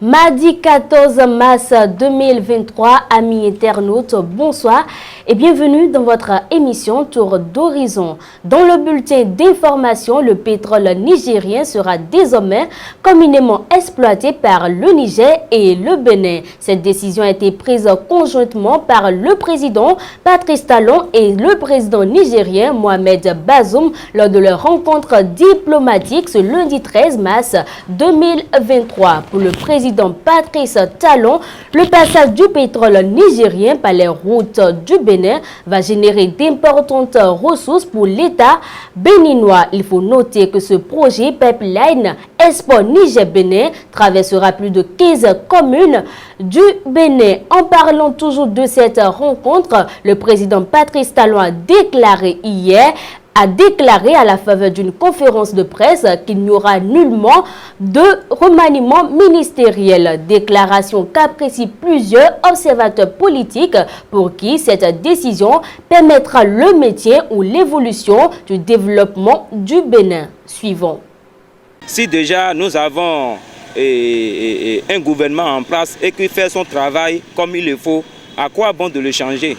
Mardi 14 mars 2023, amis internautes, bonsoir et bienvenue dans votre émission Tour d'Horizon. Dans le bulletin d'information, le pétrole nigérien sera désormais communément exploité par le Niger et le Bénin. Cette décision a été prise conjointement par le président Patrice Talon et le président nigérien Mohamed Bazoum lors de leur rencontre diplomatique ce lundi 13 mars 2023. Pour le président Patrice Talon, le passage du pétrole nigérien par les routes du Bénin va générer d'importantes ressources pour l'État béninois. Il faut noter que ce projet Pipeline Export Niger-Bénin traversera plus de 15 communes du Bénin. En parlant toujours de cette rencontre, le président Patrice Talon a déclaré à la faveur d'une conférence de presse qu'il n'y aura nullement de remaniement ministériel. Déclaration qu'apprécient plusieurs observateurs politiques pour qui cette décision permettra le maintien ou l'évolution du développement du Bénin. Suivons. Si déjà nous avons un gouvernement en place et qui fait son travail comme il le faut, à quoi bon de le changer?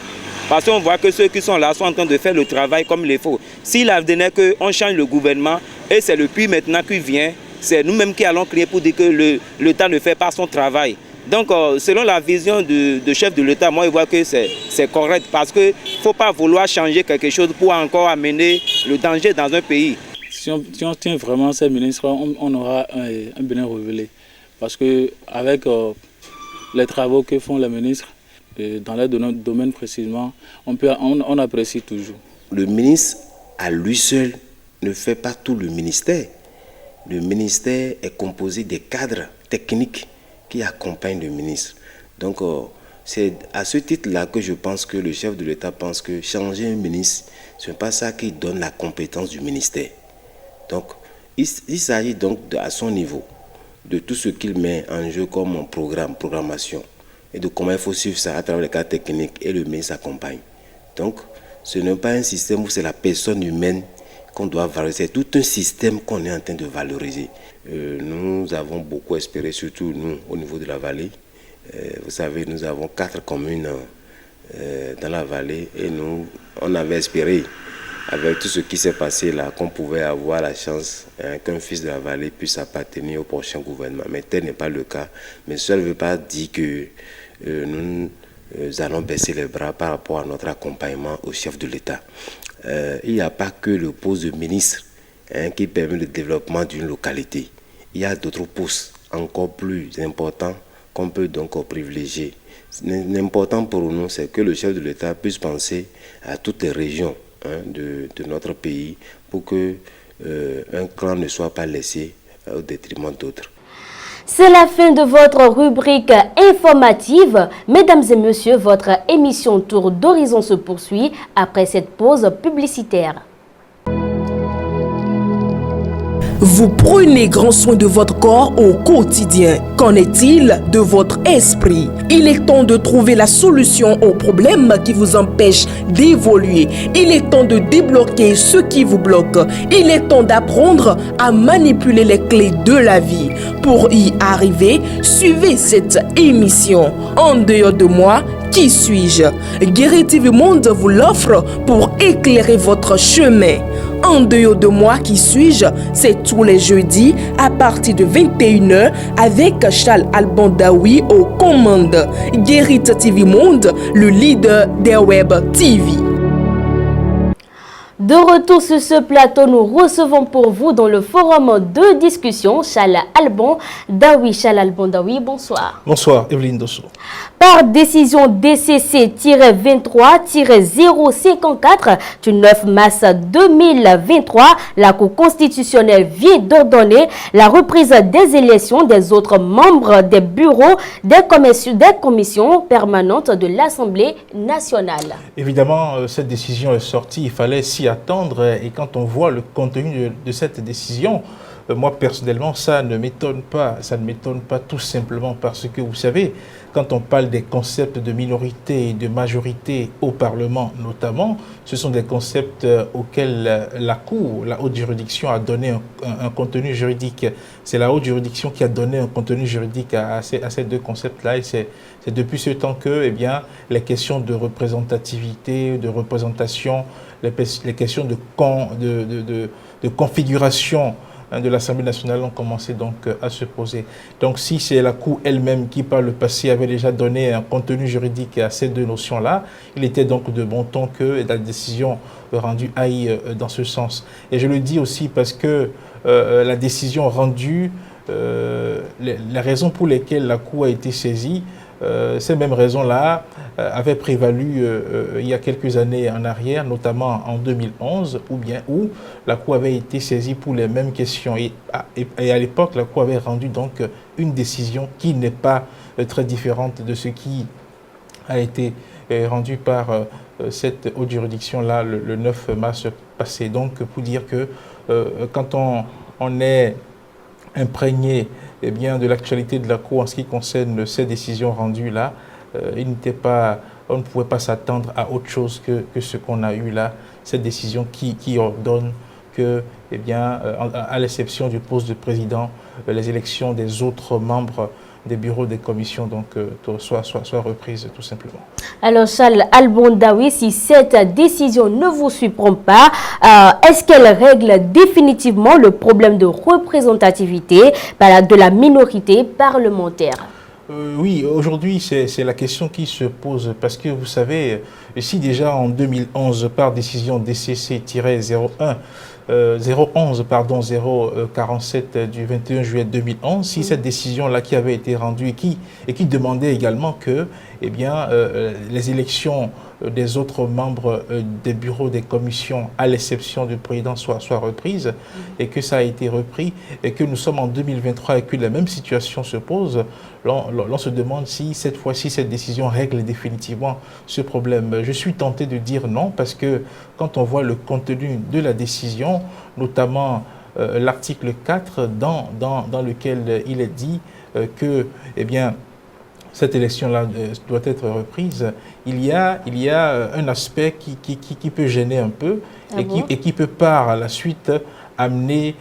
Parce qu'on voit que ceux qui sont là sont en train de faire le travail comme il le faut. S'il advenait qu'on change le gouvernement et c'est le puits maintenant qui vient, c'est nous-mêmes qui allons crier pour dire que l'État ne fait pas son travail. Donc, selon la vision du chef de l'État, moi, je vois que c'est correct parce qu'il ne faut pas vouloir changer quelque chose pour encore amener le danger dans un pays. Si on tient vraiment ces ministres, on aura un Bénin révélé. Parce qu'avec les travaux que font les ministres, dans leur domaine précisément, on apprécie toujours. Le ministre, à lui seul, ne fait pas tout le ministère. Le ministère est composé des cadres techniques qui accompagnent le ministre. Donc, c'est à ce titre-là que je pense que le chef de l'État pense que changer un ministre, ce n'est pas ça qui donne la compétence du ministère. Donc, il s'agit donc, à son niveau, de tout ce qu'il met en jeu comme programmation. Et de comment il faut suivre ça à travers les cas techniques et le ministre accompagne. Donc, ce n'est pas un système où c'est la personne humaine qu'on doit valoriser, c'est tout un système qu'on est en train de valoriser. Nous avons beaucoup espéré, surtout nous, au niveau de la vallée. Vous savez, nous avons 4 communes dans la vallée et on avait espéré, avec tout ce qui s'est passé là, qu'on pouvait avoir la chance qu'un fils de la vallée puisse appartenir au prochain gouvernement. Mais tel n'est pas le cas. Mais cela ne veut pas dire que nous allons baisser les bras par rapport à notre accompagnement au chef de l'État. Il n'y a pas que le poste de ministre qui permet le développement d'une localité. Il y a d'autres postes encore plus importants qu'on peut donc privilégier. L'important pour nous, c'est que le chef de l'État puisse penser à toutes les régions de notre pays pour que un clan ne soit pas laissé au détriment d'autres. C'est la fin de votre rubrique informative. Mesdames et messieurs, votre émission Tour d'Horizon se poursuit après cette pause publicitaire. Vous prenez grand soin de votre corps au quotidien. Qu'en est-il de votre esprit? Il est temps de trouver la solution aux problèmes qui vous empêchent d'évoluer. Il est temps de débloquer ce qui vous bloque. Il est temps d'apprendre à manipuler les clés de la vie. Pour y arriver, suivez cette émission. En dehors de moi, qui suis-je? Guéri TV Monde vous l'offre pour éclairer votre chemin. En dehors de moi, qui suis-je? C'est tous les jeudis à partir de 21h avec Charles Albandaoui aux commandes. Guéri TV Monde, le leader des web TV. De retour sur ce plateau, nous recevons pour vous dans le forum de discussion Charles Albandaoui. Charles Albandaoui, bonsoir. Bonsoir, Evelyne Dosso. Par décision DCC-23-054 du 9 mars 2023, la Cour constitutionnelle vient d'ordonner la reprise des élections des autres membres des bureaux des commissions permanentes de l'Assemblée nationale. Évidemment, cette décision est sortie, il fallait s'y attendre et quand on voit le contenu de cette décision, moi personnellement, ça ne m'étonne pas. Ça ne m'étonne pas tout simplement parce que, vous savez, quand on parle des concepts de minorité et de majorité au Parlement notamment, ce sont des concepts auxquels la Cour, la haute juridiction a donné un contenu juridique. C'est la haute juridiction qui a donné un contenu juridique à ces deux concepts-là. Et c'est depuis ce temps que, eh bien, les questions de représentativité, de représentation, les questions de configuration de l'Assemblée nationale ont commencé donc à se poser. Donc si c'est la Cour elle-même qui par le passé avait déjà donné un contenu juridique à ces deux notions-là, il était donc de bon ton que la décision rendue aille dans ce sens. Et je le dis aussi parce que la décision rendue, les raisons pour lesquelles la Cour a été saisie, ces mêmes raisons-là avaient prévalu il y a quelques années en arrière, notamment en 2011, où la Cour avait été saisie pour les mêmes questions. Et à l'époque, la Cour avait rendu donc une décision qui n'est pas très différente de ce qui a été rendu par cette haute juridiction-là le 9 mars passé. Donc, pour dire que quand on est imprégné de l'actualité de la Cour en ce qui concerne ces décisions rendues-là, on ne pouvait pas s'attendre à autre chose que ce qu'on a eu là, cette décision qui ordonne que, à l'exception du poste de président, les élections des autres membres des bureaux des commissions soient reprises tout simplement. Alors Charles Albondaoui, si cette décision ne vous surprend pas, est-ce qu'elle règle définitivement le problème de représentativité de la minorité parlementaire? Oui, aujourd'hui, c'est la question qui se pose parce que vous savez, si déjà en 2011, par décision DCC-01, 047 du 21 juillet 2011, si cette décision-là qui avait été rendue et qui demandait également que les élections des autres membres des bureaux des commissions, à l'exception du président, soient reprises, et que ça a été repris, et que nous sommes en 2023 et que la même situation se pose, l'on se demande si cette fois-ci, cette décision règle définitivement ce problème. Je suis tenté de dire non, parce que quand on voit le contenu de la décision, notamment l'article 4, dans lequel il est dit que, cette élection-là doit être reprise, il y a un aspect qui peut gêner un peu et qui peut par la suite amener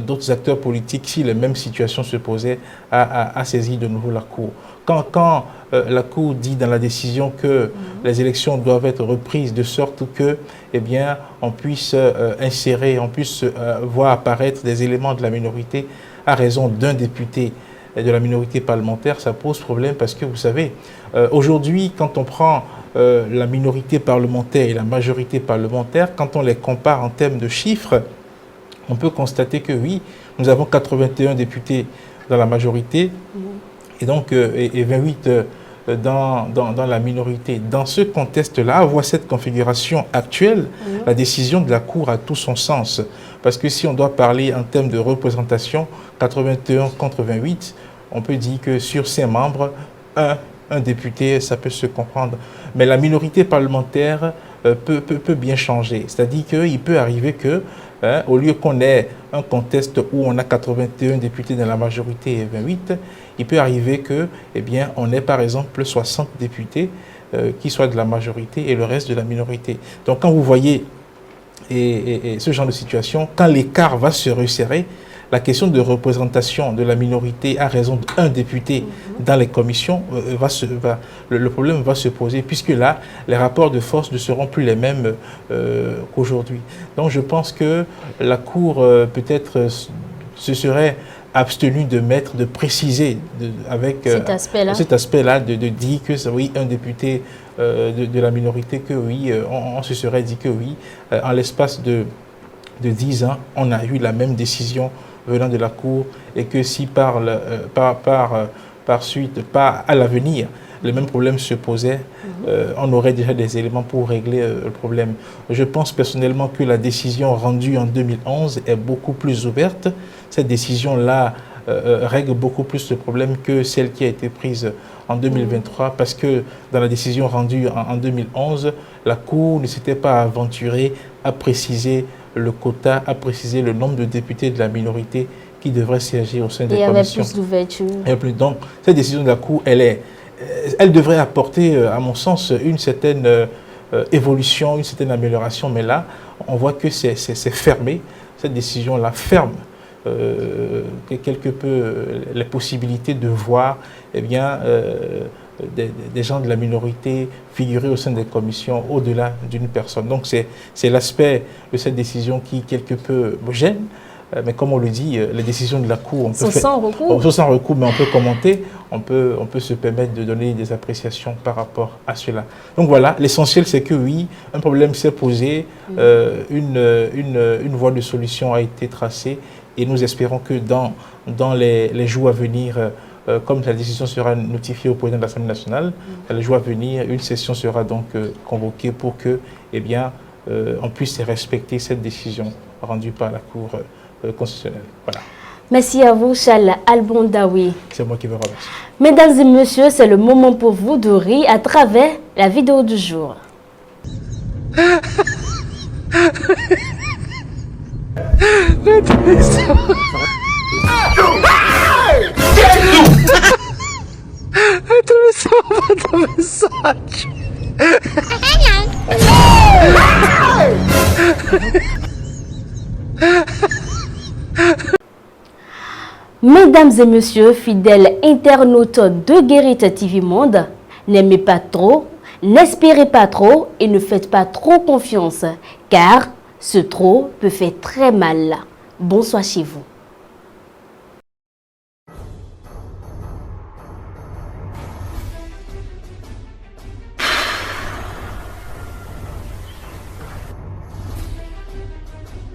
d'autres acteurs politiques, si les mêmes situations se posaient, à saisir de nouveau la Cour. Quand la Cour dit dans la décision que les élections doivent être reprises de sorte que, on puisse insérer, on puisse voir apparaître des éléments de la minorité à raison d'un député de la minorité parlementaire, ça pose problème parce que vous savez, aujourd'hui, quand on prend la minorité parlementaire et la majorité parlementaire, quand on les compare en termes de chiffres, on peut constater que oui, nous avons 81 députés dans la majorité et donc 28 dans la minorité. Dans ce contexte-là, on voit cette configuration actuelle, la décision de la Cour a tout son sens. Parce que si on doit parler en termes de représentation, 81 contre 28, on peut dire que sur 5 membres, un député, ça peut se comprendre. Mais la minorité parlementaire peut bien changer. C'est-à-dire qu'il peut arriver que, au lieu qu'on ait un contexte où on a 81 députés dans la majorité et 28, il peut arriver que, on ait par exemple 60 députés qui soient de la majorité et le reste de la minorité. Donc quand vous voyez ce genre de situation, quand l'écart va se resserrer, la question de représentation de la minorité à raison d'un député dans les commissions, le problème va se poser, puisque là, les rapports de force ne seront plus les mêmes qu'aujourd'hui. Donc je pense que la Cour peut-être se serait abstenue de préciser avec cet aspect-là, de dire que oui, un député de la minorité, que oui, on se serait dit que oui, en l'espace de 10 ans, on a eu la même décision venant de la Cour, et que si par suite, à l'avenir, le même problème se posait, on aurait déjà des éléments pour régler le problème. Je pense personnellement que la décision rendue en 2011 est beaucoup plus ouverte. Cette décision-là règle beaucoup plus le problème que celle qui a été prise en 2023, parce que dans la décision rendue en 2011, la Cour ne s'était pas aventurée à préciser le quota, a précisé le nombre de députés de la minorité qui devraient siéger au sein des commissions. Il y avait plus d'ouverture. Donc, cette décision de la Cour, elle devrait apporter, à mon sens, une certaine évolution, une certaine amélioration. Mais là, on voit que c'est fermé. Cette décision-là ferme quelque peu les possibilités de voir des gens de la minorité figurer au sein des commissions au-delà d'une personne. Donc c'est l'aspect de cette décision qui quelque peu me gêne. Mais comme on le dit, les décisions de la Cour, on peut sans recours, mais on peut commenter, on peut se permettre de donner des appréciations par rapport à cela. Donc voilà, l'essentiel c'est que oui, un problème s'est posé, une voie de solution a été tracée et nous espérons que dans les jours à venir, comme la décision sera notifiée au président de l'Assemblée nationale, dans les jours à venir, une session sera donc convoquée pour que, on puisse respecter cette décision rendue par la Cour constitutionnelle. Voilà. Merci à vous, Charles Albondaoui. C'est moi qui vous remercie. Mesdames et messieurs, c'est le moment pour vous de rire à travers la vidéo du jour. Mesdames et messieurs, fidèles internautes de Guérite TV Monde, n'aimez pas trop, n'espérez pas trop et ne faites pas trop confiance, car ce trop peut faire très mal. Bonsoir chez vous.